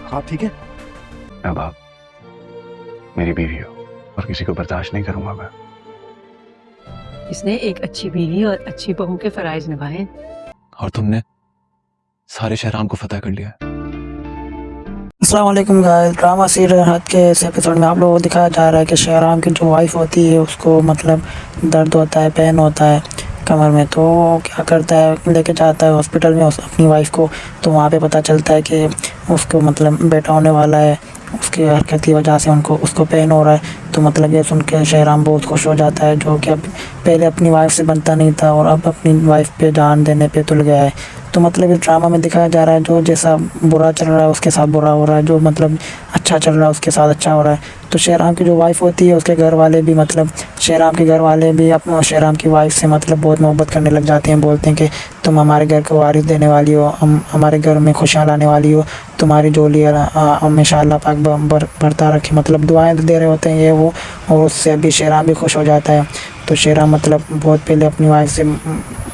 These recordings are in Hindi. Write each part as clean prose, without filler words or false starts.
आप ठीक है? अब आप मेरी बीवी हो और किसी को बर्दाश्त नहीं करूंगा मैं। इसने एक अच्छी बीवी और अच्छी बहू के फराइज निभाए और तुमने सारे शहराम को फतह कर लिया। अस्सलाम वालेकुम गाइस, ड्रामा सीरियल हद के इस एपिसोड में आप लोगों को दिखाया जा रहा है कि शहराम की जो वाइफ होती है उसको मतलब दर्द होता है, पेन होता है कमर में। तो वो क्या करता है, लेके जाता है हॉस्पिटल में अपनी वाइफ को। तो वहाँ पे पता चलता है कि उसको मतलब बेटा होने वाला है। उसकी हरकत की वजह से उसको पेन हो रहा है। तो मतलब ये सुन के शहराम बहुत खुश हो जाता है, जो कि अब पहले अपनी वाइफ से बनता नहीं था और अब अपनी वाइफ पे जान देने पे तुल गया है। तो मतलब इस ड्रामा में दिखाया जा रहा है जो जैसा बुरा चल रहा है उसके साथ बुरा हो रहा है, जो मतलब अच्छा चल रहा है उसके साथ अच्छा हो रहा है। तो शहराम की जो वाइफ होती है उसके घर वाले भी मतलब शहराम के घर वाले भी अपना शहराम की वाइफ से मतलब बहुत मोहब्बत करने लग जाते हैं। बोलते हैं कि तुम हमारे घर को वारिस देने वाली हो, हम हमारे घर में खुशियाँ लाने वाली हो, तुम्हारी जोली हमेशा अल्लाह पाक बढ़ता रखे। मतलब दुआएं दे रहे होते हैं ये वो, और उससे अभी शहराम भी खुश हो जाता है। तो शहराम मतलब बहुत पहले अपनी वाइफ से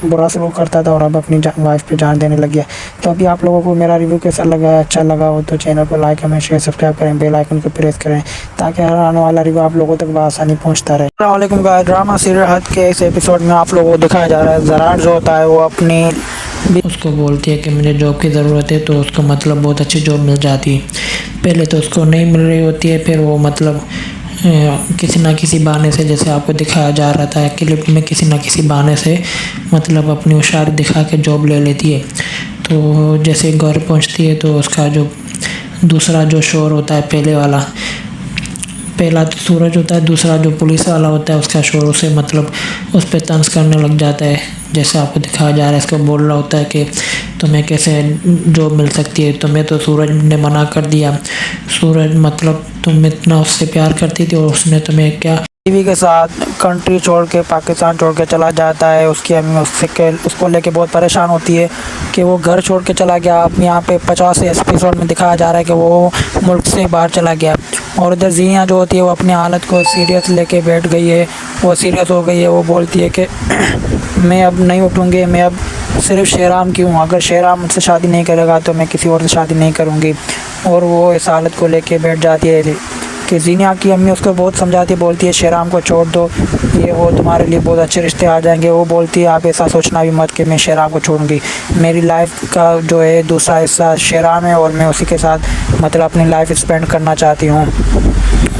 बुरा सलूक करता था और अब अपनी वाइफ पे जान देने लग गया। तो अभी आप लोगों को मेरा रिव्यू कैसा लगा, अच्छा लगा हो तो चैनल को लाइक कमेंट शेयर सब्सक्राइब करें, बेल आइकन को प्रेस करें ताकि हर आने वाला रिव्यू आप लोगों तक बआसानी पहुंचता रहे। अस्सलाम वालेकुम गाइस, ड्रामा सीरियल हद के इस एपिसोड में आप लोगों को दिखाया जा रहा है ज़रार जो होता है वो अपनी उसको बोलती है कि मुझे जॉब की ज़रूरत है। तो उसको मतलब बहुत अच्छी जॉब मिल जाती है। पहले तो उसको नहीं मिल रही होती है, फिर वो मतलब किसी ना किसी बहाने से, जैसे आपको दिखाया जा रहा था क्लिप में, किसी ना किसी बहाने से मतलब अपनी होशियारी दिखा के जॉब ले लेती है। तो जैसे घर पहुंचती है तो उसका जो दूसरा जो शोर होता है, पहला तो सूरज होता है, दूसरा जो पुलिस वाला होता है उसका शोर उसे मतलब उस पर तंज करने लग जाता है। जैसे आपको दिखाया जा रहा है, इसको बोल रहा होता है कि तुम्हें कैसे जॉब मिल सकती है, तुम्हें तो सूरज ने मना कर दिया। सूरज मतलब तुम इतना उससे प्यार करती थी और उसने तुम्हें क्या बीवी के साथ कंट्री छोड़ के पाकिस्तान छोड़ के चला जाता है। उसकी अम्मी उसको लेके बहुत परेशान होती है कि वो घर छोड़ के चला गया। अब यहाँ पे 50 एपिसोड में दिखाया जा रहा है कि वो मुल्क से बाहर चला गया। और उधर जिया जो होती है वो अपनी हालत को सीरियस लेके बैठ गई है, वो सीरियस हो गई है। वो बोलती है कि मैं अब नहीं उठूँगी, मैं अब सिर्फ शहराम की हूँ, अगर शहराम मुझसे शादी नहीं करेगा तो मैं किसी और से शादी नहीं करूँगी। और वो इस हालत को लेके बैठ जाती है कि जीनिया की अम्मी उसको बहुत समझाती है, बोलती है शहराम को छोड़ दो, ये वो तुम्हारे लिए बहुत अच्छे रिश्ते आ जाएंगे। वो बोलती है आप ऐसा सोचना भी मत कि मैं शहराम को छोड़ूंगी, मेरी लाइफ का जो है दूसरा हिस्सा शहराम है और मैं उसी के साथ मतलब अपनी लाइफ स्पेंड करना चाहती हूँ।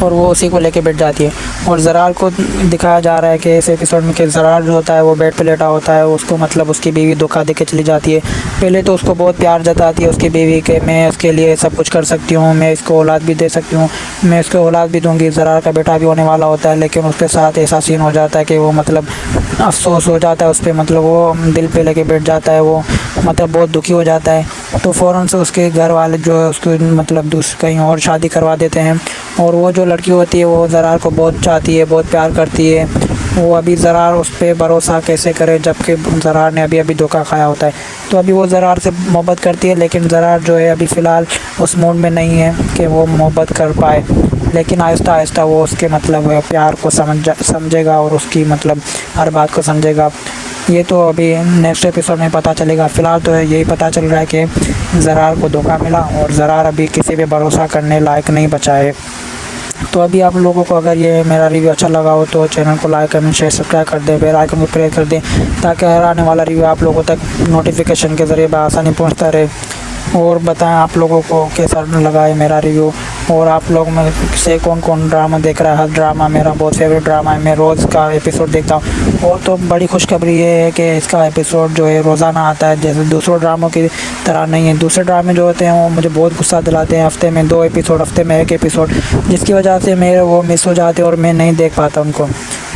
और वो उसी को लेके बैठ जाती है। और ज़रार को दिखाया जा रहा है कि इस एपिसोड में कि ज़रार जो होता है वो बेड पे लेटा होता है, उसको मतलब उसकी बीवी धोखा दे के चली जाती है। पहले तो उसको बहुत प्यार जताती है उसकी बीवी के, मैं उसके लिए सब कुछ कर सकती हूँ, मैं इसको औलाद भी दे सकती हूँ, मैं इसको औलाद भी दूँगी। ज़रार का बेटा भी होने वाला होता है, लेकिन उसके साथ ऐसा सीन हो जाता है कि वो मतलब अफसोस हो जाता है उस पर, मतलब वो दिल पे लेके बैठ जाता है, वो मतलब बहुत दुखी हो जाता है। तो फ़ौरन से उसके घर वाले जो है उसको मतलब कहीं और शादी करवा देते हैं। और वो जो लड़की होती है वो ज़रार को बहुत चाहती है, बहुत प्यार करती है। वो अभी ज़रार उस पर भरोसा कैसे करे जबकि ज़रार ने अभी धोखा खाया होता है। तो अभी वो ज़रार से मोहब्बत करती है, लेकिन ज़रार जो है अभी फ़िलहाल उस मूड में नहीं है कि वो मोहब्बत कर पाए। लेकिन आहिस्ता आहिस्ता वो उसके मतलब प्यार को समझेगा और उसकी मतलब हर बात को समझेगा। ये तो अभी नेक्स्ट एपिसोड में पता चलेगा। फ़िलहाल तो यही पता चल रहा है कि ज़रार को धोखा मिला और ज़रार अभी किसी पे भरोसा करने लायक नहीं बचा है। तो अभी आप लोगों को अगर ये मेरा रिव्यू अच्छा लगा हो तो चैनल को लाइक कमेंट शेयर सब्सक्राइब कर दें, बेल आइकन को प्रेस कर दें ताकि हर आने वाला रिव्यू आप लोगों तक नोटिफिकेशन के ज़रिए बआसानी पहुंचता रहे। और बताएं आप लोगों को कैसा लगा है मेरा रिव्यू, और आप लोग में से कौन कौन ड्रामा देख रहा है। हर ड्रामा मेरा बहुत फेवरेट ड्रामा है, मैं रोज़ का एपिसोड देखता हूँ। और तो बड़ी खुशखबरी ये है कि इसका एपिसोड जो है रोज़ाना आता है, जैसे दूसरों ड्रामों की तरह नहीं है। दूसरे ड्रामे जो होते हैं वो मुझे बहुत गुस्सा दिलाते हैं, हफ्ते में 2 एपिसोड, हफ्ते में 1 एपिसोड, जिसकी वजह से मेरे वो मिस हो जाते हैं और मैं नहीं देख पाता उनको।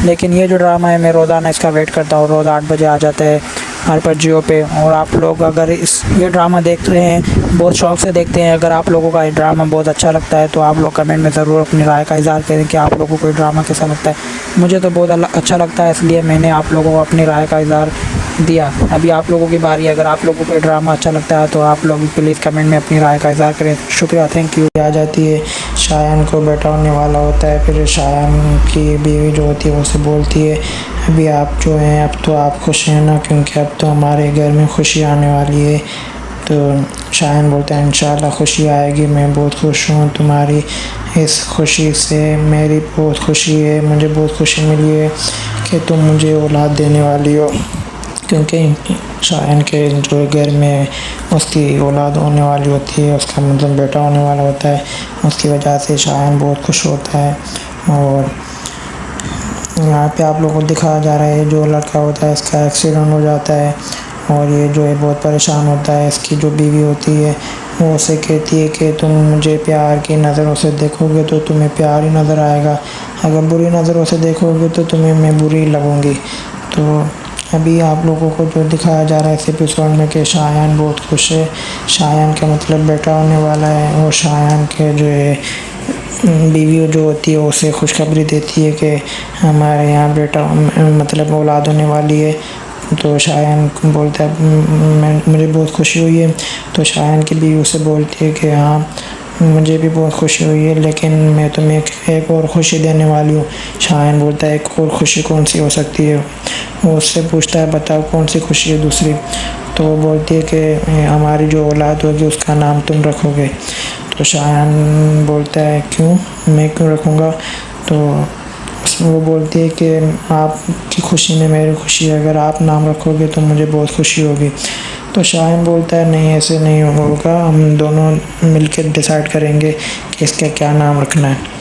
लेकिन ये जो ड्रामा है मैं रोज़ाना इसका वेट करता हूँ, रोज़ 8 बजे आ जाता है हर पर जियो पे। और आप लोग अगर ये ड्रामा देख रहे हैं, बहुत शौक़ से देखते हैं, अगर आप लोगों का ये ड्रामा बहुत अच्छा लगता है तो आप लोग कमेंट में ज़रूर अपनी राय का इज़हार करें कि आप लोगों को ये ड्रामा कैसा लगता है। मुझे तो बहुत अच्छा लगता है, इसलिए मैंने आप लोगों को अपनी राय का इज़हार दिया। अभी आप लोगों की बारी है, अगर आप लोगों को ये ड्रामा अच्छा लगता है तो आप लोग प्लीज़ कमेंट में अपनी राय का इज़हार करें। शुक्रिया, थैंक यू। आ जाती है, शायान को बेटा होने वाला होता है, फिर शायान की बीवी जो होती है वो उसे बोलती है अभी आप जो हैं अब तो आप खुश हैं ना, क्योंकि अब तो हमारे घर में खुशी आने वाली है। तो शायन बोलता है इंशाल्लाह खुशी आएगी, मैं बहुत खुश हूँ तुम्हारी इस खुशी से, मेरी बहुत खुशी है, मुझे बहुत खुशी मिली है कि तुम मुझे औलाद देने वाली हो। क्योंकि शायन के जो घर में उसकी औलाद होने वाली होती है, उसका मतलब बेटा होने वाला होता है, उसकी वजह से शायन बहुत खुश होता है। और यहाँ पे आप लोगों को दिखाया जा रहा है जो लड़का होता है इसका एक्सीडेंट हो जाता है और ये जो है बहुत परेशान होता है। इसकी जो बीवी होती है वो उसे कहती है कि तुम मुझे प्यार की नज़रों से देखोगे तो तुम्हें प्यार ही नज़र आएगा, अगर बुरी नज़रों से देखोगे तो तुम्हें मैं बुरी लगूँगी। तो अभी आप लोगों को जो दिखाया जा रहा है इस एपिसोड में कि शायन बहुत खुश है, शायन का मतलब बेटा होने वाला है और शायन के जो है बीवी जो होती है उसे खुशखबरी देती है कि हमारे यहाँ बेटा मतलब औलाद होने वाली है। तो शायन बोलता है मुझे बहुत खुशी हुई है। तो शायन की बीवी उसे बोलती है कि हाँ मुझे भी बहुत खुशी हुई है, लेकिन मैं तुम्हें एक और खुशी देने वाली हूँ। शायन बोलता है एक और खुशी कौन सी हो सकती है? वो उससे पूछता है बताओ कौन सी खुशी है दूसरी? तो वो बोलती है कि हमारी जो औलाद होगी उसका नाम तुम रखोगे। तो शायन बोलता है क्यों, मैं क्यों रखूँगा? तो वो बोलती है कि आपकी खुशी में मेरी खुशी है, अगर आप नाम रखोगे तो मुझे बहुत खुशी होगी। तो शायन बोलता है नहीं ऐसे नहीं होगा, हम दोनों मिलकर डिसाइड करेंगे कि इसका क्या नाम रखना है।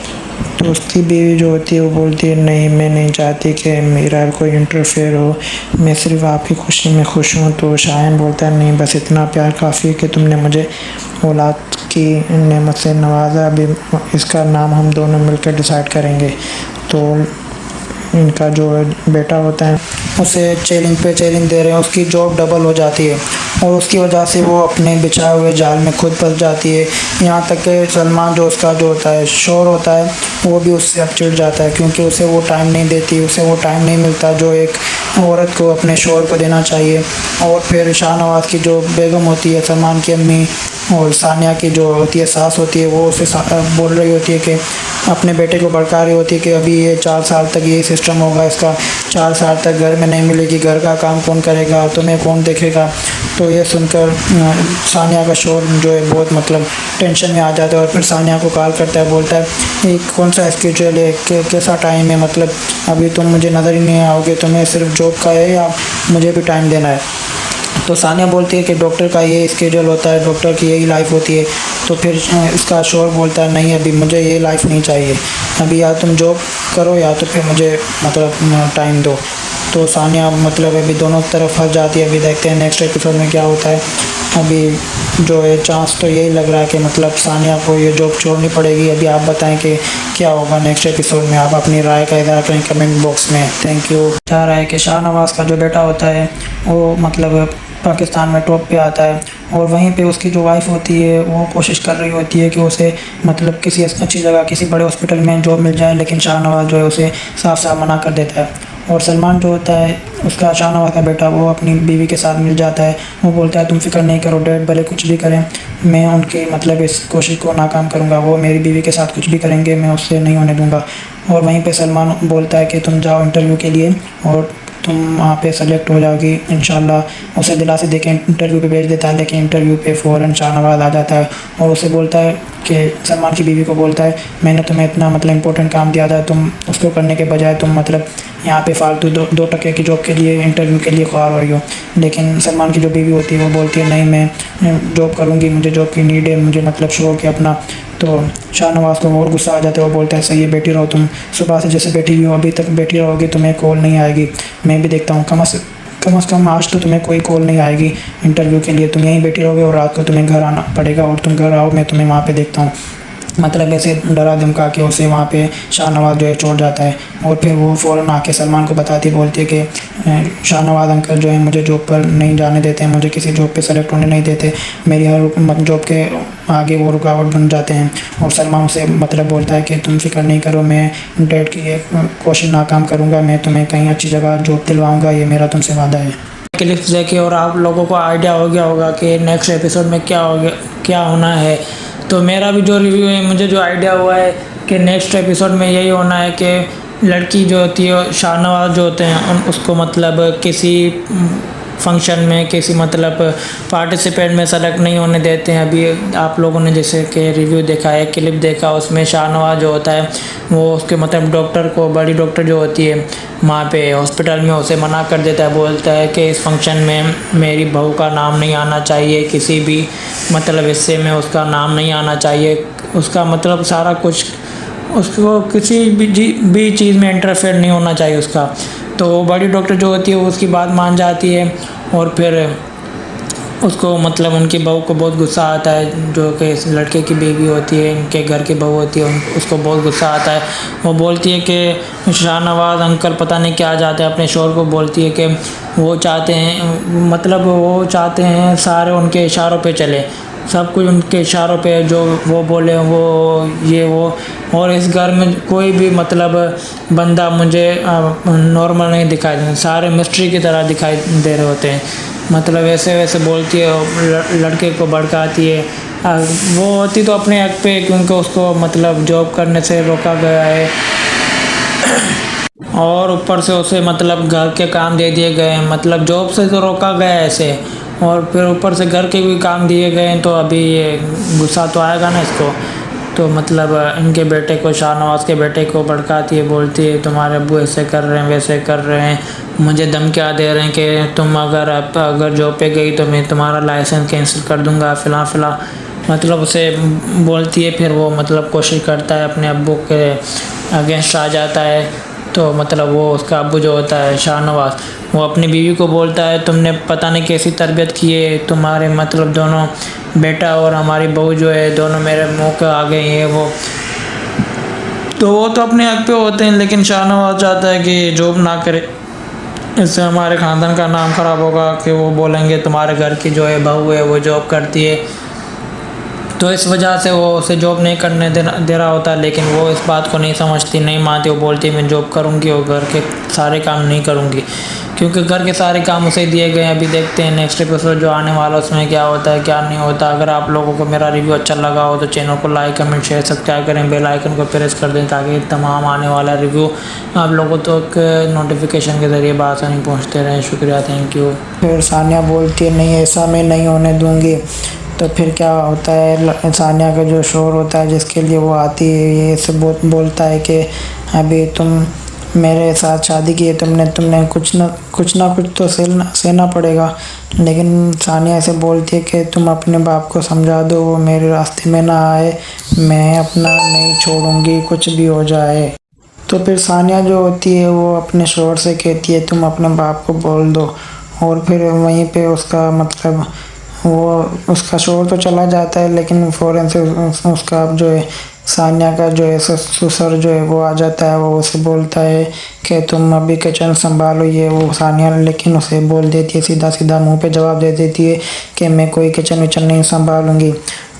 तो उसकी बीवी जो होती है वो बोलती है नहीं मैं नहीं चाहती कि मेरा कोई इंटरफेयर हो, मैं सिर्फ आपकी खुशी में खुश हूँ। तो शायन बोलता है नहीं बस इतना प्यार काफ़ी है कि तुमने मुझे औलाद की नेमत से नवाजा, अभी इसका नाम हम दोनों मिलकर डिसाइड करेंगे। तो इनका जो बेटा होता है उसे चैलेंज पे चैलेंज दे रहे हैं, उसकी जॉब डबल हो जाती है और उसकी वजह से वो अपने बिछाए हुए जाल में खुद फंस जाती है। यहाँ तक कि सलमान जो उसका जो होता है शोर होता है वो भी उससे अब चिढ़ जाता है, क्योंकि उसे वो टाइम नहीं देती, उसे वो टाइम नहीं मिलता जो एक औरत को अपने शोर को देना चाहिए। और फिर शाहनवाज की जो बेगम होती है, सलमान की अम्मी, और सानिया की जो होती है सास होती है, वो उसे बोल रही होती है कि अपने बेटे को भड़का रही होती है कि अभी ये 4 साल तक यही सिस्टम होगा इसका, 4 साल तक घर में नहीं मिलेगी, घर का काम कौन करेगा, तुम्हें कौन देखेगा। तो ये सुनकर सानिया का शोर जो है बहुत मतलब टेंशन में आ जाता है और फिर सानिया को कॉल करता है, बोलता है ये कौन सा स्केड्यूल है, कैसा टाइम है, मतलब अभी तुम मुझे नज़र ही नहीं आओगे, तुम्हें सिर्फ जॉब का है या मुझे भी टाइम देना है। तो सानिया बोलती है कि डॉक्टर का ये स्केड्यूल होता है, डॉक्टर की यही लाइफ होती है। तो फिर इसका शोर बोलता है नहीं अभी मुझे ये लाइफ नहीं चाहिए, अभी या तुम जॉब करो या तो फिर मुझे मतलब टाइम दो। तो सानिया मतलब अभी दोनों तरफ फंस जाती है। अभी देखते हैं नेक्स्ट एपिसोड में क्या होता है। अभी जो है चांस तो यही लग रहा है कि मतलब सानिया को ये जॉब छोड़नी पड़ेगी। अभी आप बताएं कि क्या होगा नेक्स्ट एपिसोड में, आप अपनी राय का इज़हार करें कमेंट बॉक्स में। Thank you. चाह रहा है कि शाहनवाज का जो बेटा होता है वो मतलब पाकिस्तान में टॉप पे आता है और वहीं पे उसकी जो वाइफ होती है वो कोशिश कर रही होती है कि उसे मतलब किसी अच्छी जगह किसी बड़े हॉस्पिटल में जॉब मिल जाए, लेकिन शाहनवाज जो है उसे साफ साफ मना कर देता है। और सलमान जो होता है उसका शाहनवाज का बेटा, वो अपनी बीवी के साथ मिल जाता है। वो बोलता है तुम फिक्र नहीं करो डैड, भले कुछ भी करें मैं उनकी मतलब इस कोशिश को नाकाम करूँगा, वो मेरी बीवी के साथ कुछ भी करेंगे मैं उससे नहीं होने दूँगा। और वहीं पे सलमान बोलता है कि तुम जाओ इंटरव्यू के लिए और तुम वहाँ पे सेलेक्ट हो जाओगी इंशाल्लाह। उसे दिलासे देके इंटरव्यू पे भेज देता है, लेकिन इंटरव्यू पे फ़ौरन शाहनवाज आ जाता है और उसे बोलता है कि सलमान की बीवी को बोलता है मैंने तुम्हें इतना मतलब इम्पोर्टेंट काम दिया था, तुम उसको करने के बजाय तुम मतलब यहाँ पे फालतू दो टके की जॉब के लिए इंटरव्यू के लिए ख्वार हो रही हो। लेकिन सलमान की जो बीवी होती है वो बोलती है नहीं मैं जॉब करूँगी, मुझे जॉब की नीड है, मुझे मतलब शौक है अपना। तो शाहनवाज को और गुस्सा आ जाता है, वो बोलता है सही है बैठी रहो, तुम सुबह से जैसे बैठी हुई हो अभी तक बैठी रहोगी, तुम्हें कॉल नहीं आएगी, मैं भी देखता हूँ कम से कम आज तो तुम्हें कोई कॉल नहीं आएगी इंटरव्यू के लिए, तुम यहीं बैठी रहोगे और रात को तुम्हें घर आना पड़ेगा और तुम घर आओ मैं तुम्हें वहाँ पे देखता हूँ। मतलब ऐसे डरा धमका के उसे वहाँ पे शाहनवाज जो है छोड़ जाता है। और फिर वो फ़ौरन आके सलमान को बताती बोलती है कि शाहनवाज अंकल जो है मुझे जॉब पर नहीं जाने देते हैं, मुझे किसी जॉब पे सेलेक्ट होने नहीं देते, मेरी हर जॉब के आगे वो रुकावट बन जाते हैं। और सलमान उसे मतलब बोलता है कि तुम फिक्र नहीं करो, मैं डैड की एक कोशिश नाकाम करूँगा, मैं तुम्हें कहीं अच्छी जगह जॉब दिलवाऊँगा, ये मेरा तुमसे वादा है। क्लिप्स देखे और आप लोगों को आइडिया हो गया होगा कि नेक्स्ट एपिसोड में क्या होना है। तो मेरा भी जो रिव्यू है, मुझे जो आइडिया हुआ है कि नेक्स्ट एपिसोड में यही होना है कि लड़की जो होती है शाहनवाज जो होते हैं उसको मतलब किसी फंक्शन में किसी मतलब पार्टिसिपेंट में सेलेक्ट नहीं होने देते हैं। अभी आप लोगों ने जैसे कि रिव्यू देखा है, क्लिप देखा, उसमें शाहनवाज जो होता है वो उसके मतलब डॉक्टर को, बड़ी डॉक्टर जो होती है वहाँ पे हॉस्पिटल में, उसे मना कर देता है। बोलता है कि इस फंक्शन में मेरी बहू का नाम नहीं आना चाहिए, किसी भी मतलब हिस्से में उसका नाम नहीं आना चाहिए, उसका मतलब सारा कुछ, उसको किसी भी चीज़ में इंटरफेयर नहीं होना चाहिए उसका। तो बड़ी डॉक्टर जो होती है वो उसकी बात मान जाती है और फिर उसको मतलब उनकी बहू को बहुत गुस्सा आता है, जो कि इस लड़के की बीवी होती है, इनके घर की बहू होती है, उसको बहुत गुस्सा आता है। वो बोलती है कि शाहनवाज अंकल पता नहीं क्या चाहते हैं, अपने शोहर को बोलती है कि वो चाहते हैं, मतलब वो चाहते हैं सारे उनके इशारों पे चले, सब कुछ उनके इशारों पे, जो वो बोले वो ये वो। और इस घर में कोई भी मतलब बंदा मुझे नॉर्मल नहीं दिखाई देता, सारे मिस्ट्री की तरह दिखाई दे रहे होते हैं। मतलब वैसे वैसे बोलती है, लड़के को भड़काती है। वो होती तो अपने हक पे, क्योंकि उसको मतलब जॉब करने से रोका गया है और ऊपर से उसे मतलब घर के काम दे दिए गए हैं, मतलब जॉब से तो रोका गया है ऐसे, और फिर ऊपर से घर के भी काम दिए गए हैं। तो अभी ये गुस्सा तो आएगा ना इसको। तो मतलब इनके बेटे को, शाहनवाज के बेटे को भड़काती है, बोलती है तुम्हारे अब्बू ऐसे कर रहे हैं, वैसे कर रहे हैं, मुझे धमकियाँ दे रहे हैं कि तुम अगर जॉब पे गई तो मैं तुम्हारा लाइसेंस कैंसिल कर दूंगा, फिलहाल मतलब उसे बोलती है। फिर वो मतलब कोशिश करता है, अपने अब्बू के अगेंस्ट आ जाता है। तो मतलब वो उसका अब्बू जो होता है शाहनवाज, वो अपनी बीवी को बोलता है तुमने पता नहीं कैसी तरबियत की है, तुम्हारे मतलब दोनों बेटा और हमारी बहू जो है दोनों मेरे मुंह के आगे ये वो। तो वो तो अपने हक पे होते हैं, लेकिन शाहनवाज चाहता है कि जॉब ना करे, इससे हमारे ख़ानदान का नाम ख़राब होगा, कि वो बोलेंगे तुम्हारे घर की जो है बहू है वो जॉब करती है। तो इस वजह से वो उसे जॉब नहीं करने दे रहा होता, लेकिन वो इस बात को नहीं समझती, नहीं मानती। वो बोलती मैं जॉब करूँगी और घर के सारे काम नहीं करूँगी, क्योंकि घर के सारे काम उसे दिए गए हैं। अभी देखते हैं नेक्स्ट एपिसोड जो आने वाला उसमें क्या होता है क्या नहीं होता। अगर आप लोगों को मेरा रिव्यू अच्छा लगा हो तो चैनल को लाइक, कमेंट, शेयर, सब्सक्राइब करें, बेल आइकन को प्रेस कर दें, ताकि तमाम आने वाला रिव्यू आप लोगों तक नोटिफिकेशन के ज़रिए बासानी पहुँचते रहें। शुक्रिया, थैंक यू। फिर सानिया बोलती है नहीं ऐसा मैं नहीं होने दूँगी। तो फिर क्या होता है, सानिया का जो शोहर होता है जिसके लिए वो आती है, ये सब बोलता है कि अभी तुम मेरे साथ शादी की है, तुमने कुछ ना कुछ तो सहना पड़ेगा। लेकिन सानिया से बोलती है कि तुम अपने बाप को समझा दो, वो मेरे रास्ते में ना आए, मैं अपना नहीं छोड़ूंगी कुछ भी हो जाए। तो फिर सानिया जो होती है वो अपने शोहर से कहती है तुम अपने बाप को बोल दो। और फिर वहीं पे उसका मतलब वो उसका शोहर तो चला जाता है, लेकिन फ़ौरन से उसका जो है सानिया का जो है ससुर जो है वो आ जाता है। वो उसे बोलता है कि तुम अभी किचन संभालो, ये वो सानिया लेकिन उसे बोल देती है, सीधा सीधा मुंह पे जवाब दे देती है कि मैं कोई किचन विचन नहीं संभालूंगी।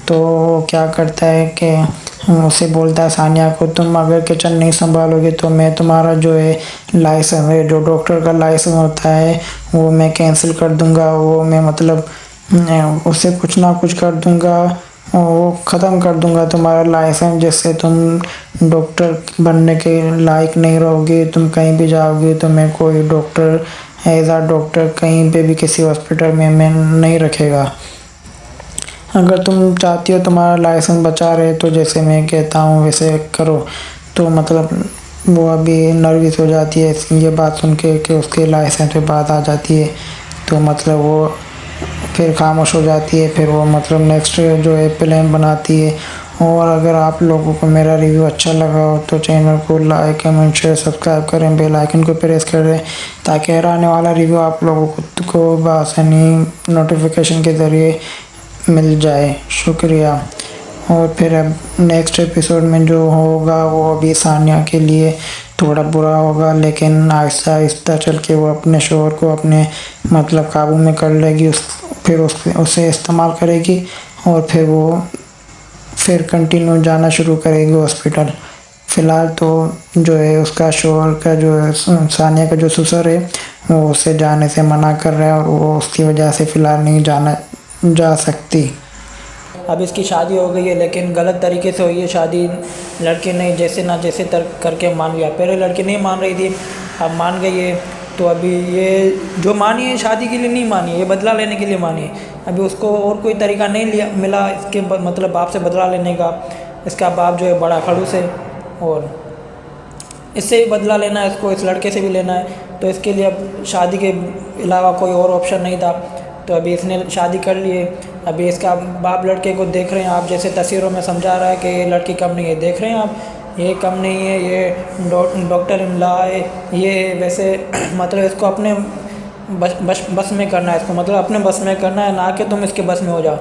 तो क्या करता है कि उसे बोलता है सानिया को तुम अगर किचन नहीं संभालोगे तो मैं तुम्हारा जो है लाइसेंस है, जो डॉक्टर का लाइसेंस होता है वो मैं कैंसिल कर दूंगा, वो मैं मतलब उससे कुछ ना कुछ कर दूंगा, वो ख़त्म कर दूंगा तुम्हारा लाइसेंस, जिससे तुम डॉक्टर बनने के लायक नहीं रहोगे। तुम कहीं भी जाओगे तो मैं कोई डॉक्टर एज आ डॉक्टर कहीं पे भी किसी हॉस्पिटल में मैं नहीं रखेगा। अगर तुम चाहती हो तुम्हारा लाइसेंस बचा रहे तो जैसे मैं कहता हूँ वैसे करो। तो मतलब वो अभी नर्वस हो जाती है ये बात सुन के कि उसके लाइसेंस पे बात आ जाती है। तो मतलब वो फिर खामोश हो जाती है। फिर वो मतलब नेक्स्ट जो है प्लान बनाती है। और अगर आप लोगों को मेरा रिव्यू अच्छा लगा हो तो चैनल को लाइक, कमेंट, शेयर, सब्सक्राइब करें, बेल आइकन को प्रेस करें, ताकि हर आने वाला रिव्यू आप लोगों को बआसानी नोटिफिकेशन के ज़रिए मिल जाए। शुक्रिया। और फिर अब नेक्स्ट एपिसोड में जो होगा वो अभी सानिया के लिए थोड़ा बुरा होगा, लेकिन आहिस्ता आहिस्ता चल के वो अपने शोहर को अपने मतलब काबू में कर लेगी, फिर उसे इस्तेमाल करेगी और फिर कंटिन्यू जाना शुरू करेगी हॉस्पिटल। फ़िलहाल तो जो है उसका शोहर का जो है सानिया का जो ससुर है वो उसे जाने से मना कर रहा है और वो उसकी वजह से फ़िलहाल नहीं जा सकती। अब इसकी शादी हो गई है, लेकिन गलत तरीके से हुई है शादी। लड़की ने जैसे ना जैसे करके मान लिया। पहले लड़की नहीं मान रही थी, अब मान गई है। तो अभी ये जो मानी है शादी के लिए नहीं मानी है, ये बदला लेने के लिए मानी है। अभी उसको और कोई तरीका नहीं लिया मिला इसके मतलब बाप से बदला लेने का। इसका बाप जो है बड़ा खड़ूस है और इससे भी बदला लेना है इसको, इस लड़के से भी लेना है। तो इसके लिए अब शादी के अलावा कोई और ऑप्शन नहीं था, तो अभी इसने शादी कर ली है। अभी इसका बाप लड़के को देख रहे हैं आप, जैसे तस्वीरों में समझा रहा है कि ये लड़की कम नहीं है, देख रहे हैं आप, ये कम नहीं है, ये डॉक्टर इमला है, ये वैसे मतलब इसको अपने बस में करना है, इसको मतलब अपने बस में करना है, ना कि तुम इसके बस में हो जाओ।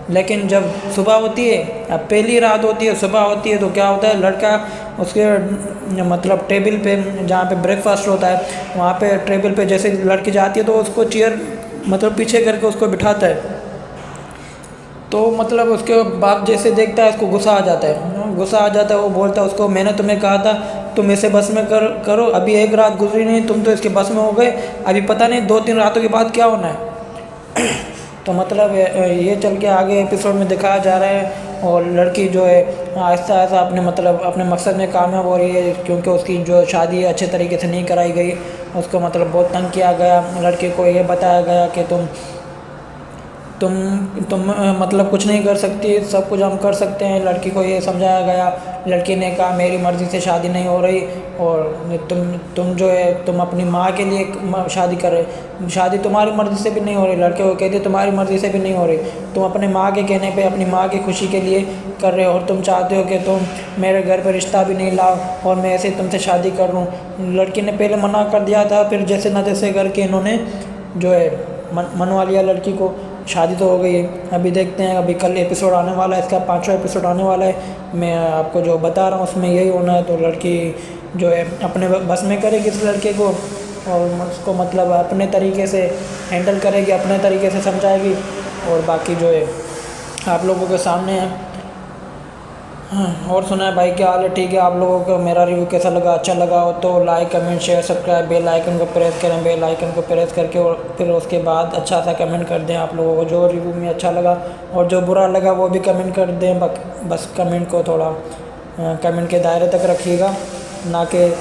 लेकिन जब सुबह होती है, अब पहली रात होती है, सुबह होती है, तो क्या होता है, लड़का उसके मतलब टेबल पे जहाँ पे ब्रेकफास्ट होता है वहाँ पे टेबल पे जैसे लड़की जाती है तो उसको चेयर मतलब पीछे करके उसको बिठाता है। तो मतलब उसके बाप जैसे देखता है उसको गुस्सा आ जाता है, गुस्सा आ जाता है। वो बोलता है उसको, मैंने तुम्हें कहा था तुम इसे बस में करो, अभी एक रात गुजरी नहीं, तुम तो इसके बस में हो गए, अभी पता नहीं 2-3 रातों के बाद क्या होना है। तो मतलब ये चल के आगे एपिसोड में दिखाया जा रहा है। और लड़की जो है आहिस्ता आहिस्ता अपने मकसद में कामयाब हो रही है, क्योंकि उसकी जो शादी अच्छे तरीके से नहीं कराई गई, उसको मतलब बहुत तंग किया गया। लड़के को ये बताया गया कि तुम मतलब कुछ नहीं कर सकती, सब कुछ हम कर सकते हैं। लड़की को ये समझाया गया। लड़की ने कहा मेरी मर्ज़ी से शादी नहीं हो रही, और तुम जो है तुम अपनी माँ के लिए शादी कर रहे, शादी तुम्हारी मर्ज़ी से भी नहीं हो रही। लड़के को कहते तुम्हारी मर्ज़ी से भी नहीं हो रही, तुम अपने माँ के कहने पे अपनी माँ की खुशी के लिए कर रहे हो, और तुम चाहते हो कि तुम मेरे घर पर रिश्ता भी नहीं लाओ और मैं ऐसे तुमसे शादी कर लूँ। लड़की ने पहले मना कर दिया था, फिर जैसे न तैसे करके इन्होंने जो है मनवा लिया लड़की को। शादी तो हो गई है। अभी देखते हैं, अभी कल एपिसोड आने वाला है, इसका 5वां एपिसोड आने वाला है। मैं आपको जो बता रहा हूँ उसमें यही होना है। तो लड़की जो है अपने बस में करेगी इस लड़के को, और उसको मतलब अपने तरीके से हैंडल करेगी, अपने तरीके से समझाएगी, और बाकी जो है आप लोगों के सामने है। हाँ, और सुना है भाई, क्या हाल है? ठीक है। आप लोगों को मेरा रिव्यू कैसा लगा? अच्छा लगा हो तो like, comment, share, subscribe, bell icon को प्रेस करें। बेल आइकन को प्रेस करके और फिर उसके बाद अच्छा सा कमेंट कर दें। आप लोगों को जो रिव्यू में अच्छा लगा और जो बुरा लगा वो भी कमेंट कर दें। बस कमेंट को थोड़ा कमेंट के दायरे तक रखिएगा, ना कि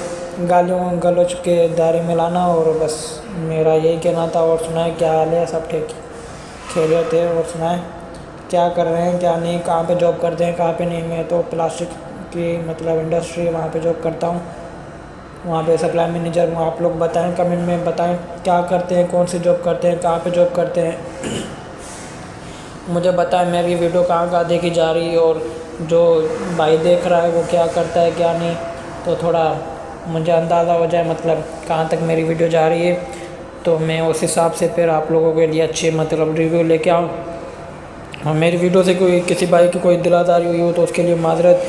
गालियों गलौज के दायरे में लाना। और बस मेरा यही कहना था। और सुनाए क्या हाल है? सब ठीक खैरियत है? और सुनाए क्या कर रहे हैं, क्या नहीं, कहाँ पे जॉब करते हैं, कहाँ पे नहीं। मैं तो प्लास्टिक की मतलब इंडस्ट्री वहाँ पे जॉब करता हूँ, वहाँ पे सप्लाई मैनेजर हूँ। आप लोग बताएं, कमेंट में बताएं क्या करते हैं, कौन सी जॉब करते हैं, कहाँ पे जॉब करते हैं। मुझे बताएं मेरी वीडियो कहाँ देखी जा रही है, और जो भाई देख रहा है वो क्या करता है क्या नहीं, तो थोड़ा मुझे अंदाज़ा हो जाए मतलब कहाँ तक मेरी वीडियो जा रही है। तो मैं उस हिसाब से फिर आप लोगों के लिए अच्छे मतलब रिव्यू लेके आऊँ। और मेरी वीडियो से कोई किसी भाई की कोई दिल आज़ारी हुई हो तो उसके लिए माजरत,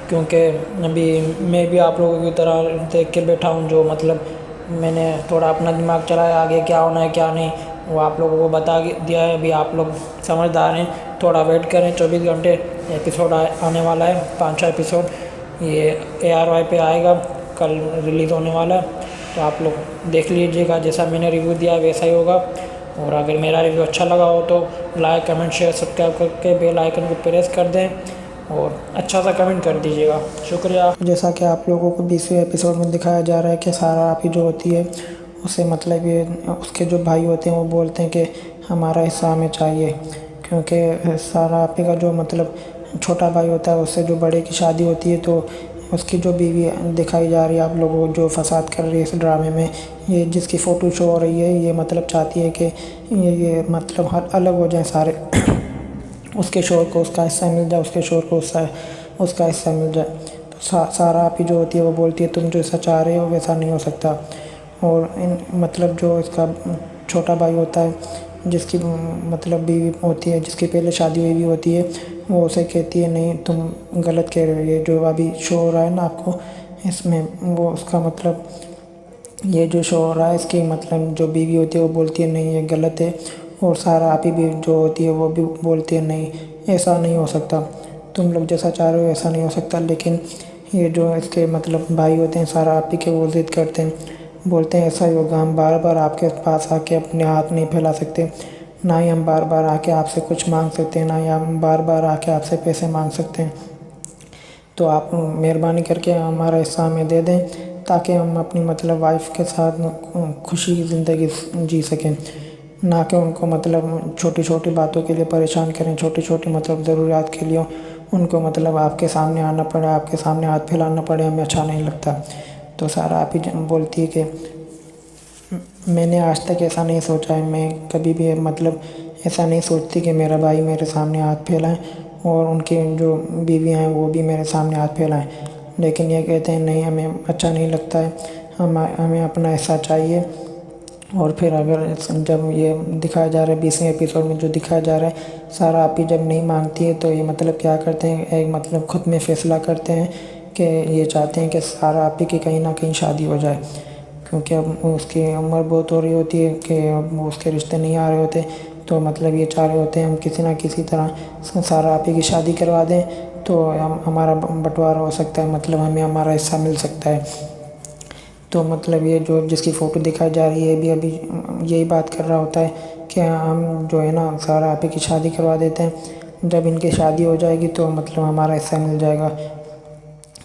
क्योंकि अभी मैं भी आप लोगों की तरह देख के बैठा हूँ। जो मतलब मैंने थोड़ा अपना दिमाग चलाया, आगे क्या होना है क्या नहीं वो आप लोगों को बता दिया है। अभी आप लोग समझदार हैं, थोड़ा वेट करें। 24 घंटे एपिसोड आने वाला है, 5वां एपिसोड ये ARY पे आएगा, कल रिलीज़ होने वाला है। तो आप लोग देख लीजिएगा, जैसा मैंने रिव्यू दिया वैसा ही होगा। और अगर मेरा रिव्यू अच्छा लगा हो तो लाइक, कमेंट, शेयर, सब्सक्राइब करके बेल आइकन को प्रेस कर दें और अच्छा सा कमेंट कर दीजिएगा। शुक्रिया। जैसा कि आप लोगों को 20वें एपिसोड में दिखाया जा रहा है कि सारा आपी जो होती है उसे मतलब ये उसके जो भाई होते हैं वो बोलते हैं कि हमारा हिस्सा हमें चाहिए, क्योंकि सारा आपी का जो मतलब छोटा भाई होता है उससे जो बड़े की शादी होती है, तो उसकी जो बीवी दिखाई जा रही है आप लोगों को जो फसाद कर रही है इस ड्रामे में, ये जिसकी फ़ोटो शो हो रही है, ये मतलब चाहती है कि ये मतलब हर अलग हो जाए सारे। उसके शोर को उसका हिस्सा मिल जाए, उसके शोर को उसका हिस्सा मिल जाए। तो सारा आप ही जो होती है वो बोलती है तुम जो ऐसा चाह रहे हो वैसा नहीं हो सकता। और मतलब जो इसका छोटा भाई होता है जिसकी मतलब बीवी होती है, जिसकी पहले शादी हुई भी होती है, वो उसे कहती है नहीं तुम गलत कह रहे हो। ये जो अभी शो हो रहा है ना आपको इसमें, वो उसका मतलब ये जो शो हो रहा है इसकी मतलब जो बीवी होती है वो बोलती है नहीं ये गलत है। और सारा आप ही भी जो होती है वो भी बोलती है नहीं ऐसा नहीं हो सकता, तुम लोग जैसा चाह रहे हो ऐसा नहीं हो सकता। लेकिन ये जो इसके मतलब भाई होते हैं सारा आप ही के वो ज़िद करते हैं, बोलते हैं ऐसा ही होगा, हम बार बार आपके पास आके अपने हाथ नहीं फैला सकते, ना ही हम बार बार आके आपसे कुछ मांग सकते हैं, ना ही हम बार बार आके आपसे पैसे मांग सकते हैं। तो आप मेहरबानी करके हमारा हिस्सा हमें दे दें ताकि हम अपनी मतलब वाइफ के साथ खुशी की ज़िंदगी जी सकें, ना कि उनको मतलब छोटी छोटी बातों के लिए परेशान करें, छोटी छोटी मतलब ज़रूरियात के लिए उनको मतलब आपके सामने आना पड़े, आपके सामने हाथ फैलाना पड़े, हमें अच्छा नहीं लगता। तो सारा आप ही बोलती है कि मैंने आज तक ऐसा नहीं सोचा है, मैं कभी भी मतलब ऐसा नहीं सोचती कि मेरा भाई मेरे सामने हाथ फैलाएं और उनकी जो बीवी हैं वो भी मेरे सामने हाथ फैलाएं, लेकिन ये कहते हैं नहीं, हमें अच्छा नहीं लगता है, हमें अपना हिस्सा चाहिए। और फिर अगर जब ये दिखाया जा रहा है 20वें एपिसोड में जो दिखाया जा रहा है, सारा आप ही जब नहीं मांगती है तो ये मतलब क्या करते हैं, एक मतलब खुद में फ़ैसला करते हैं कि ये चाहते हैं कि सारा आप ही की कहीं ना कहीं शादी हो जाए, क्योंकि अब उसकी उम्र बहुत हो रही होती है कि अब उसके रिश्ते नहीं आ रहे होते। तो मतलब ये चाह रहे होते हैं हम किसी ना किसी तरह सारा आप ही की शादी करवा दें, तो हमारा बंटवारा हो सकता है, मतलब हमें हमारा हिस्सा मिल सकता है। तो मतलब ये जो जिसकी फ़ोटो दिखाई जा रही है भी अभी यही बात कर रहा होता है कि हम जो है ना सारा आप ही की शादी करवा देते हैं, जब इनकी शादी हो जाएगी तो मतलब हमारा हिस्सा मिल जाएगा।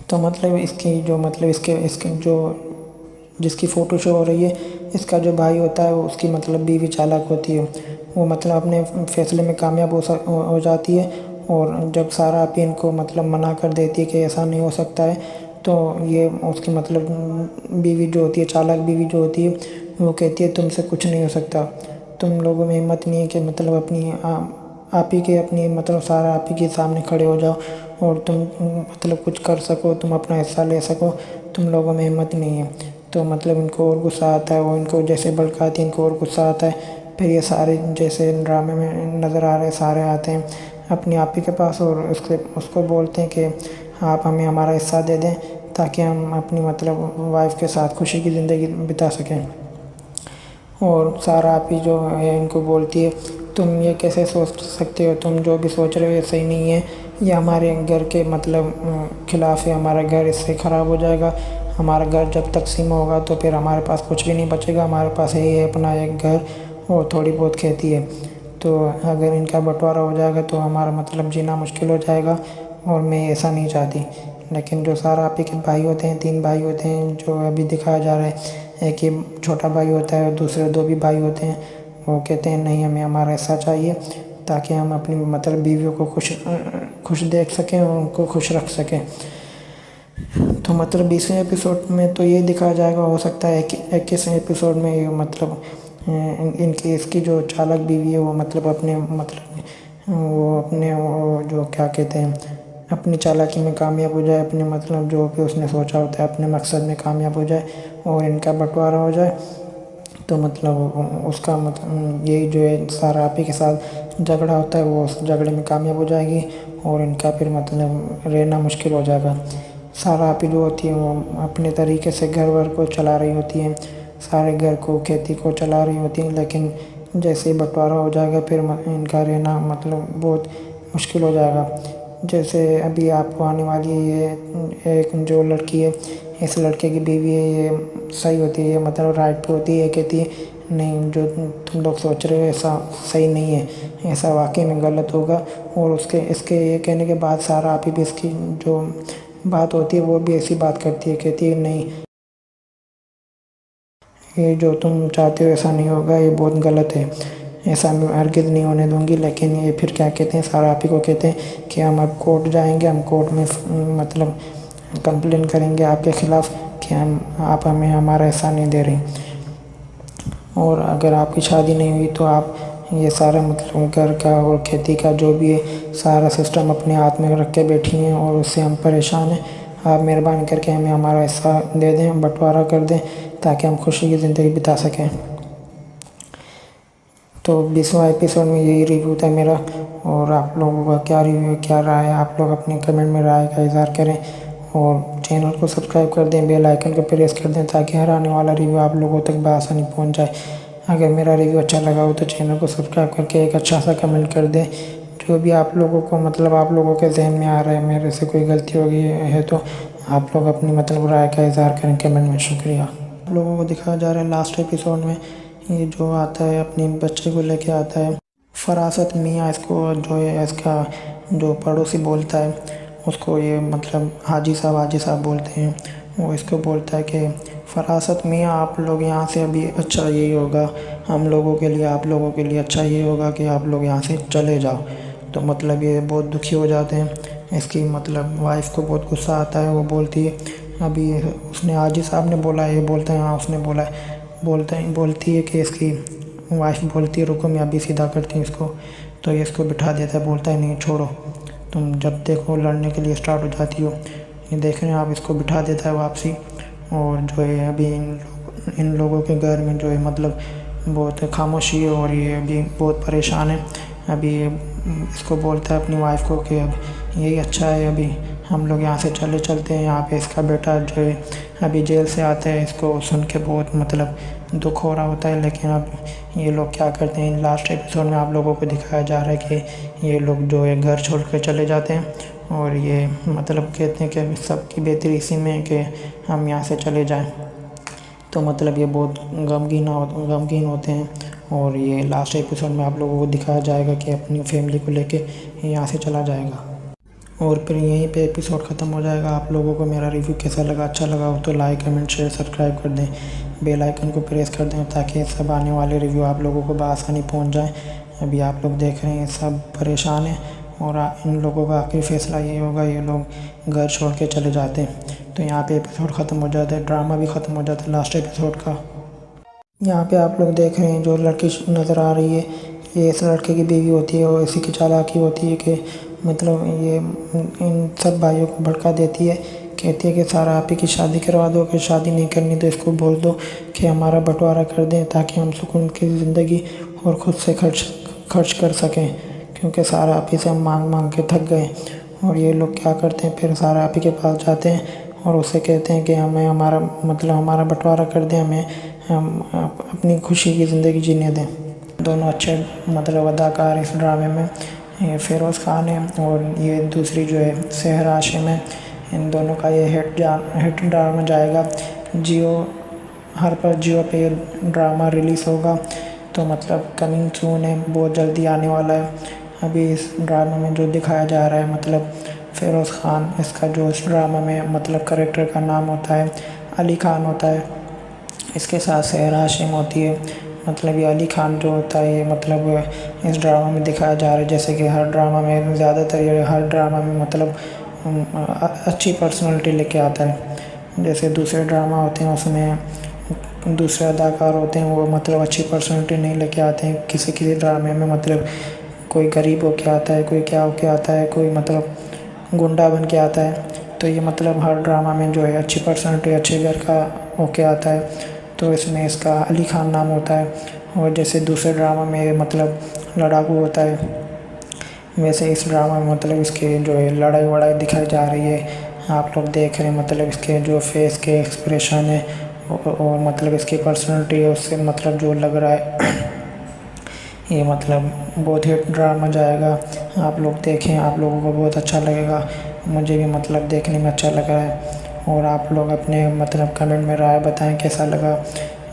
तो मतलब इसकी जो मतलब इसके जो जिसकी फ़ोटो शो हो रही है, इसका जो भाई होता है उसकी मतलब बीवी चालाक होती है, वो मतलब अपने फ़ैसले में कामयाब हो जाती है। और जब सारा आप ही इनको मतलब मना कर देती है कि ऐसा नहीं हो सकता है, तो ये उसकी मतलब बीवी जो होती है, चालाक बीवी जो होती है, वो कहती है तुमसे कुछ नहीं हो सकता, तुम लोगों में हिम्मत नहीं है कि मतलब अपनी आप ही के अपनी मतलब सारा आप ही के सामने खड़े हो जाओ और तुम मतलब कुछ कर सको, तुम अपना हिस्सा ले सको, तुम लोगों में हिम्मत नहीं है। तो मतलब इनको और गुस्सा आता है, वो इनको जैसे भड़काती है, इनको और गुस्सा आता है। फिर ये सारे जैसे ड्रामे में नज़र आ रहे सारे आते हैं अपनी आप ही के पास और उसको बोलते हैं कि आप हमें हमारा हिस्सा दे दें ताकि हम अपनी मतलब वाइफ के साथ खुशी की ज़िंदगी बिता सकें। और सारा आप ही जो है इनको बोलती है तुम ये कैसे सोच सकते हो, तुम जो भी सोच रहे हो ये सही नहीं है, ये हमारे घर के मतलब खिलाफ है, हमारा घर इससे ख़राब हो जाएगा, हमारा घर जब तकसीम होगा तो फिर हमारे पास कुछ भी नहीं बचेगा, हमारे पास यही है अपना एक घर और थोड़ी बहुत खेती है, तो अगर इनका बंटवारा हो जाएगा तो हमारा मतलब जीना मुश्किल हो जाएगा और मैं ऐसा नहीं चाहती। लेकिन जो सारा आप ही के भाई होते हैं, 3 भाई होते हैं जो अभी दिखाया जा रहा है, एक ही छोटा भाई होता है और दूसरे 2 भी भाई होते हैं, वो कहते हैं नहीं, हमें हमारा हिस्सा चाहिए ताकि हम अपनी मतलब बीवियों को खुश देख सकें और उनको खुश रख सकें। तो मतलब 20वें एपिसोड में तो ये दिखाया जाएगा, हो सकता है कि 21वें एपिसोड में ये मतलब इनकी इसकी जो चालाक बीवी है वो मतलब अपने मतलब वो अपने वो जो क्या कहते हैं अपनी चालाकी में कामयाब हो जाए, अपने मतलब जो भी उसने सोचा होता है अपने मकसद में कामयाब हो जाए और इनका बंटवारा हो जाए। तो मतलब उसका मतलब यही जो है सारा आप ही के साथ झगड़ा होता है, वो उस झगड़े में कामयाब हो जाएगी और इनका फिर मतलब रहना मुश्किल हो जाएगा। सारा आप ही जो होती है वो अपने तरीके से घर वर को चला रही होती है, सारे घर को खेती को चला रही होती हैं, लेकिन जैसे ही बंटवारा हो जाएगा फिर इनका रहना मतलब बहुत मुश्किल हो जाएगा। जैसे अभी आपको आने वाली ये एक जो लड़की है, इस लड़के की बीवी है, ये सही होती है, ये मतलब राइट पे होती है, कहती है नहीं जो तुम लोग सोच रहे हो ऐसा सही नहीं है, ऐसा वाकई में गलत होगा। और उसके इसके ये कहने के बाद सारा आप ही भी इसकी जो बात होती है वो भी ऐसी बात करती है, कहती है नहीं, ये जो तुम चाहते हो ऐसा नहीं होगा, ये बहुत गलत है, ऐसा मैं हरगिज़ नहीं होने दूंगी। लेकिन ये फिर क्या कहते हैं, सारा आप ही को कहते हैं कि हम अब कोर्ट जाएंगे, हम कोर्ट में मतलब कंप्लेन करेंगे आपके ख़िलाफ़ कि आप हमें हमारा हिस्सा नहीं दे रही, और अगर आपकी शादी नहीं हुई तो आप ये सारा मतलब घर का और खेती का जो भी है सारा सिस्टम अपने हाथ में रख के बैठी हैं और उससे हम परेशान हैं। आप मेहरबानी करके हमें हमारा हिस्सा दे दें, बंटवारा कर दें ताकि हम खुशी की ज़िंदगी बिता सकें। तो 20वां एपिसोड में यही रिव्यू था मेरा, और आप लोगों का क्या रिव्यू है, क्या राय है, आप लोग अपने कमेंट में राय का इज़हार करें और चैनल को सब्सक्राइब कर दें, बेल आइकन को प्रेस कर दें ताकि हर आने वाला रिव्यू आप लोगों तक बआसानी पहुंच जाए। अगर मेरा रिव्यू अच्छा लगा हो तो चैनल को सब्सक्राइब करके एक अच्छा सा कमेंट कर दें। जो भी आप लोगों को मतलब आप लोगों के जहन में आ रहा है मेरे से कोई गलती हो गई है तो आप लोग अपनी मतलब राय का इज़हार करें कमेंट में। शुक्रिया। आप लोगों को दिखाया जा रहा है लास्ट एपिसोड में ये जो आता है अपने बच्चे को लेके आता है, फरासत मियाँ इसको जो है इसका जो पड़ोसी बोलता है उसको ये मतलब हाजी साहब बोलते हैं, वो इसको बोलता है कि फरासत मियाँ आप लोग यहाँ से अभी अच्छा यही होगा, हम लोगों के लिए आप लोगों के लिए अच्छा ये होगा कि आप लोग यहाँ से चले जाओ। तो मतलब ये बहुत दुखी हो जाते हैं। इसकी मतलब वाइफ को बहुत गुस्सा आता है। वो बोलती है अभी उसने हाजी साहब ने बोला है, ये बोलते हैं हाँ उसने बोला है, बोलती है कि इसकी वाइफ बोलती है रुको मैं अभी सीधा करती हूँ इसको। तो ये इसको बिठा देता है, बोलता है नहीं छोड़ो, तुम जब देखो लड़ने के लिए स्टार्ट हो जाती हो। ये देख रहे हैं आप, इसको बिठा देता है वापसी। और जो है अभी इन लोगों के घर में जो है मतलब बहुत खामोशी है और ये अभी बहुत परेशान है। अभी इसको बोलता है अपनी वाइफ को कि अब यही अच्छा है, अभी हम लोग यहाँ से चलते हैं। यहाँ पे इसका बेटा जो है अभी जेल से आता है, इसको सुन के बहुत मतलब दुख हो रहा होता है। लेकिन अब ये लोग क्या करते हैं, लास्ट एपिसोड में आप लोगों को दिखाया जा रहा है कि ये लोग जो है घर छोड़ कर चले जाते हैं और ये मतलब कहते हैं कि अभी सबकी बेहतरी इसी में है कि हम यहाँ से चले जाएं। तो मतलब ये बहुत गमगीन होते हैं। और ये लास्ट एपिसोड में आप लोगों को दिखाया जाएगा कि अपनी फैमिली को लेके यहाँ से चला जाएगा। और फिर यहीं पे एपिसोड ख़त्म हो जाएगा। आप लोगों को मेरा रिव्यू कैसा लगा, अच्छा लगा हो तो लाइक कमेंट शेयर सब्सक्राइब कर दें, बेल आइकन को प्रेस कर दें ताकि सब आने वाले रिव्यू आप लोगों को बआसानी पहुंच जाए। अभी आप लोग देख रहे हैं सब परेशान हैं और इन लोगों का आखिरी फ़ैसला ये होगा, ये लोग घर छोड़ के चले जाते हैं। तो यहाँ पे एपिसोड ख़त्म हो जाता है, ड्रामा भी ख़त्म हो जाता है लास्ट एपिसोड का। यहाँ पे आप लोग देख रहे हैं जो लड़की नज़र आ रही है, ये इस लड़के की बीवी होती है और इसी की चालाकी होती है कि मतलब ये इन सब भाइयों को भड़का देती है। कहती है कि सारा आप ही की शादी करवा दो, कि शादी नहीं करनी तो इसको बोल दो कि हमारा बंटवारा कर दें ताकि हम सुकून की ज़िंदगी और ख़ुद से खर्च कर सकें, क्योंकि सारा आप ही से हम मांग के थक गए। और ये लोग क्या करते हैं, फिर सारा आप ही के पास जाते हैं और उससे कहते हैं कि हमें हमारा बंटवारा कर दें, हमें हम अपनी खुशी की ज़िंदगी जीने दें। दोनों अच्छे मतलब अदाकार इस ड्रामे में, ये फ़िरोज़ खान है और ये दूसरी जो है सहरा हाशिम है। इन दोनों का ये हिट ड्रामा जाएगा जियो पे ये ड्रामा रिलीज़ होगा। तो मतलब कमिंग सून है, बहुत जल्दी आने वाला है। अभी इस ड्रामे में जो दिखाया जा रहा है मतलब फ़िरोज़ खान, इसका जो इस ड्रामा में मतलब करेक्टर का नाम होता है अली खान होता है। इसके साथ सहरा हाशिम होती है। मतलब ये अली खान जो होता है ये मतलब इस ड्रामा में दिखाया जा रहा है जैसे कि हर ड्रामा में ज़्यादातर ये हर ड्रामा में मतलब अच्छी पर्सनालिटी लेके आता है। जैसे दूसरे ड्रामा होते हैं उसमें दूसरे अदाकार होते हैं वो मतलब अच्छी पर्सनालिटी नहीं लेके आते हैं। किसी ड्रामे में मतलब कोई गरीब होके आता है, कोई क्या होके आता है, कोई मतलब गुंडा बन के आता है। तो ये मतलब हर ड्रामा में जो है अच्छी पर्सनालिटी अच्छे घर का होके आता है। तो इसमें इसका अली खान नाम होता है। और जैसे दूसरे ड्रामा में मतलब लड़ाकू होता है, वैसे इस ड्रामा में मतलब इसके जो है लड़ाई वड़ाई दिखाई जा रही है। आप लोग देख रहे हैं मतलब इसके जो फेस के एक्सप्रेशन है और मतलब इसकी पर्सनालिटी है उससे मतलब जो लग रहा है ये मतलब बहुत हिट ड्रामा जाएगा। आप लोग देखें, आप लोगों को बहुत अच्छा लगेगा। मुझे भी मतलब देखने में अच्छा लग रहा है। और आप लोग अपने मतलब कमेंट में राय बताएं कैसा लगा,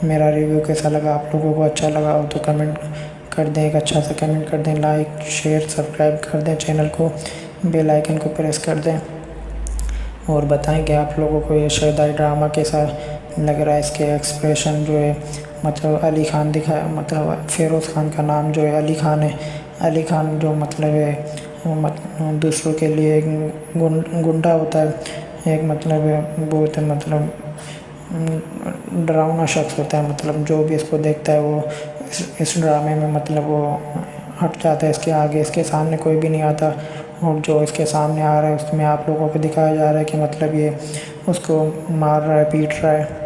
मेरा रिव्यू कैसा लगा। आप लोगों को अच्छा लगा हो तो कमेंट कर दें, एक अच्छा सा कमेंट कर दें, लाइक शेयर सब्सक्राइब कर दें चैनल को, बेल आइकन को प्रेस कर दें। और बताएं कि आप लोगों को ये शहदाई ड्रामा कैसा लग रहा है। इसके एक्सप्रेशन जो है मतलब अली खान दिखाया, मतलब फ़िरोज़ खान का नाम जो है अली खान है। अली खान जो मतलब है दूसरों के लिए एक गुंडा होता है, एक मतलब बहुत मतलब डरावना शख्स होता है। मतलब जो भी इसको देखता है वो इस ड्रामे में मतलब वो हट जाता है, इसके आगे इसके सामने कोई भी नहीं आता। और जो इसके सामने आ रहा है उसमें आप लोगों को दिखाया जा रहा है कि मतलब ये उसको मार रहा है, पीट रहा है।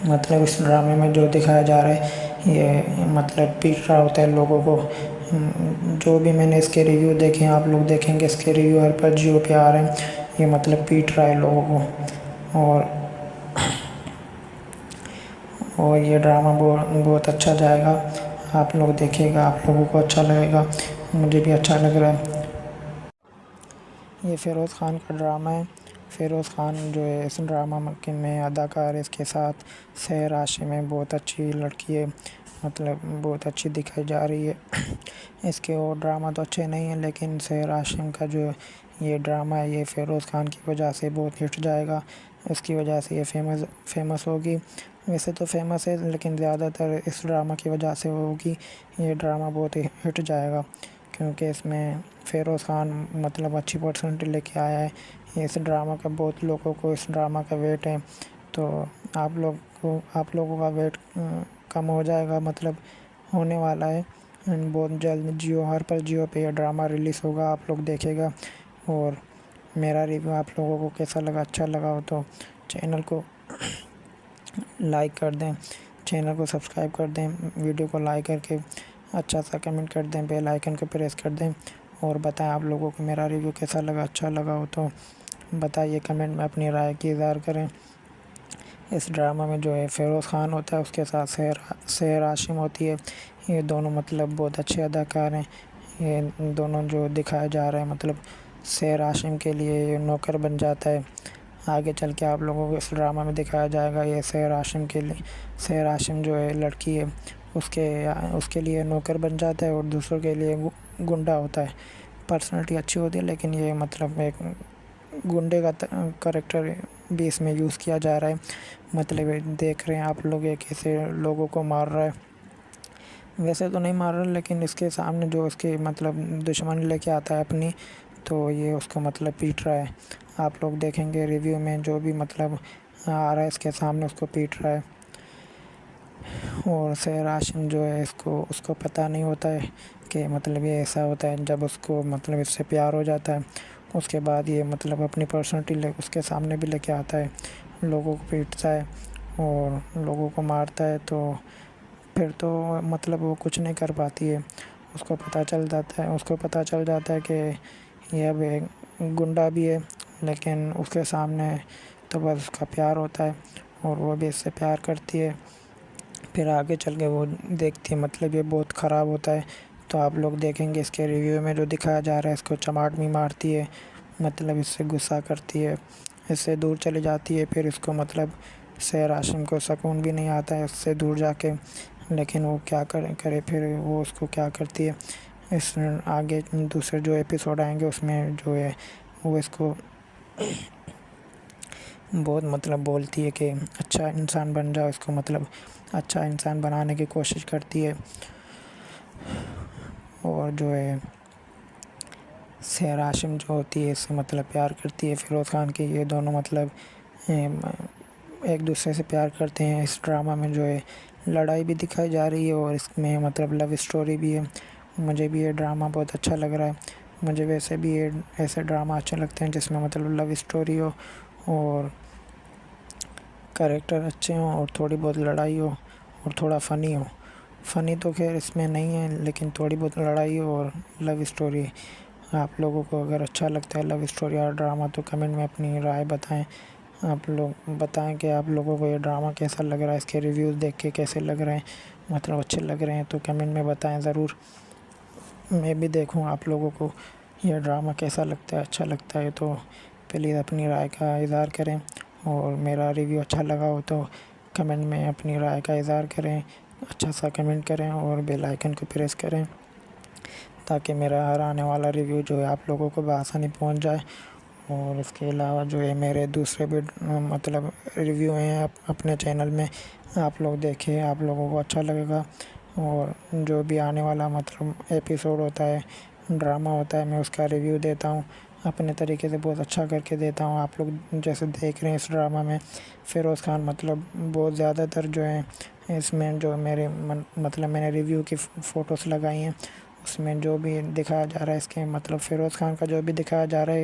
मतलब इस ड्रामे में जो दिखाया जा रहा है ये मतलब पीट रहा होता है लोगों को। जो भी मैंने इसके रिव्यू देखे हैं, आप लोग देखेंगे इसके रिव्यू हर पर जियो पे आ रहे हैं, ये मतलब पीट रहा है लोगों को। और ये ड्रामा बहुत अच्छा जाएगा। आप लोग देखिएगा, आप लोगों को अच्छा लगेगा, मुझे भी अच्छा लग रहा है। ये फ़िरोज़ खान का ड्रामा है। फ़िरोज़ खान जो है इस ड्रामा में अदाकार, इसके साथ सहरा हाशिम में बहुत अच्छी लड़की है, मतलब बहुत अच्छी दिखाई जा रही है। इसके और ड्रामा तो अच्छे नहीं हैं लेकिन सहरा हाशिम का जो ये ड्रामा है ये फ़िरोज़ खान की वजह से बहुत हिट जाएगा, उसकी वजह से ये फेमस होगी। वैसे तो फेमस है लेकिन ज़्यादातर इस ड्रामा की वजह से होगी। ये ड्रामा बहुत ही हिट जाएगा क्योंकि इसमें फ़िरोज़ खान मतलब अच्छी परसेंटेज लेके आया है। इस ड्रामा का बहुत लोगों को इस ड्रामा का वेट है, तो आप लोगों का वेट कम हो जाएगा, मतलब होने वाला है। बहुत जल्द जियो पे ये ड्रामा रिलीज़ होगा, आप लोग देखेगा। और मेरा रिव्यू आप लोगों को कैसा लगा, अच्छा लगा हो तो चैनल को लाइक कर दें, चैनल को सब्सक्राइब कर दें, वीडियो को लाइक करके अच्छा सा कमेंट कर दें, बेल आइकन को प्रेस कर दें और बताएं आप लोगों को मेरा रिव्यू कैसा लगा, अच्छा लगा हो तो बताइए, कमेंट में अपनी राय की इज़हार करें। इस ड्रामा में जो है फ़िरोज़ खान होता है, उसके साथ सेहर हाशिम होती है। ये दोनों मतलब बहुत अच्छे अदाकार हैं। ये दोनों जो दिखाया जा रहा है मतलब सेहर हाशिम के लिए ये नौकर बन जाता है। आगे चल के आप लोगों को इस ड्रामा में दिखाया जाएगा ये सेहर हाशिम जो है लड़की है उसके लिए नौकर बन जाता है और दूसरों के लिए गुंडा होता है। पर्सनैलिटी अच्छी होती है लेकिन ये मतलब एक गुंडे का करेक्टर भी इसमें यूज़ किया जा रहा है। मतलब ये देख रहे हैं आप लोग ये कैसे लोगों को मार रहा है, वैसे तो नहीं मार रहा लेकिन इसके सामने जो उसके मतलब दुश्मन लेके आता है अपनी, तो ये उसको मतलब पीट रहा है। आप लोग देखेंगे रिव्यू में जो भी मतलब आ रहा है इसके सामने उसको पीट रहा है। और सेहर हाशिम जो है उसको पता नहीं होता है कि मतलब ये ऐसा होता है। जब उसको मतलब इससे प्यार हो जाता है उसके बाद ये मतलब अपनी पर्सनैलिटी उसके सामने भी लेके आता है, लोगों को पीटता है और लोगों को मारता है। तो फिर तो मतलब वो कुछ नहीं कर पाती है, उसको पता चल जाता है कि ये अब एक गुंडा भी है, लेकिन उसके सामने तो बस उसका प्यार होता है और वो भी इससे प्यार करती है। फिर आगे चल के वो देखती है मतलब ये बहुत ख़राब होता है, तो आप लोग देखेंगे इसके रिव्यू में जो दिखाया जा रहा है। इसको चमाट भी मारती है, मतलब इससे गुस्सा करती है, इससे दूर चली जाती है। फिर इसको मतलब सेहर हाशिम को सुकून भी नहीं आता है इससे दूर जाके, लेकिन वो क्या करे फिर वो उसको क्या करती है। इस आगे दूसरे जो एपिसोड आएंगे उसमें जो है वो इसको बहुत मतलब बोलती है कि अच्छा इंसान बन जाओ, इसको मतलब अच्छा इंसान बनाने की कोशिश करती है। और जो है सेहर हाशिम जो होती है इससे मतलब प्यार करती है फ़िरोज़ खान की। ये दोनों मतलब एक दूसरे से प्यार करते हैं। इस ड्रामा में जो है लड़ाई भी दिखाई जा रही है और इसमें मतलब लव स्टोरी भी है। मुझे भी ये ड्रामा बहुत अच्छा लग रहा है। मुझे वैसे भी ये ऐसे ड्रामा अच्छे लगते हैं जिसमें मतलब लव स्टोरी हो और कैरेक्टर अच्छे हों और थोड़ी बहुत लड़ाई हो और थोड़ा फ़नी हो। फ़नी तो खैर इसमें नहीं है लेकिन थोड़ी बहुत लड़ाई हो और लव स्टोरी। आप लोगों को अगर अच्छा लगता है लव स्टोरी और ड्रामा तो कमेंट में अपनी राय बताएं। आप लोग बताएं कि आप लोगों को ये ड्रामा कैसा लग रहा है, इसके रिव्यूज़ देख के कैसे लग रहे हैं, मतलब अच्छे लग रहे हैं तो कमेंट में बताएं ज़रूर। मैं भी देखूँ आप लोगों को यह ड्रामा कैसा लगता है, अच्छा लगता है तो प्लीज़ अपनी राय का इज़हार करें। और मेरा रिव्यू अच्छा लगा हो तो कमेंट में अपनी राय का इज़हार करें, अच्छा सा कमेंट करें और बेल आइकन को प्रेस करें ताकि मेरा हर आने वाला रिव्यू जो है आप लोगों को बआसानी पहुंच जाए। और इसके अलावा जो है मेरे दूसरे भी मतलब रिव्यू हैं अपने चैनल में, आप लोग देखिए, आप लोगों को अच्छा लगेगा। और जो भी आने वाला मतलब एपिसोड होता है, ड्रामा होता है, मैं उसका रिव्यू देता हूँ अपने तरीके से, बहुत अच्छा करके देता हूँ। आप लोग जैसे देख रहे हैं इस ड्रामा में फ़िरोज़ खान मतलब बहुत ज़्यादातर जो है इसमें जो मेरे मतलब मैंने रिव्यू की फ़ोटोज़ लगाई हैं उसमें जो भी दिखाया जा रहा है इसके मतलब फ़िरोज़ खान का जो भी दिखाया जा रहा है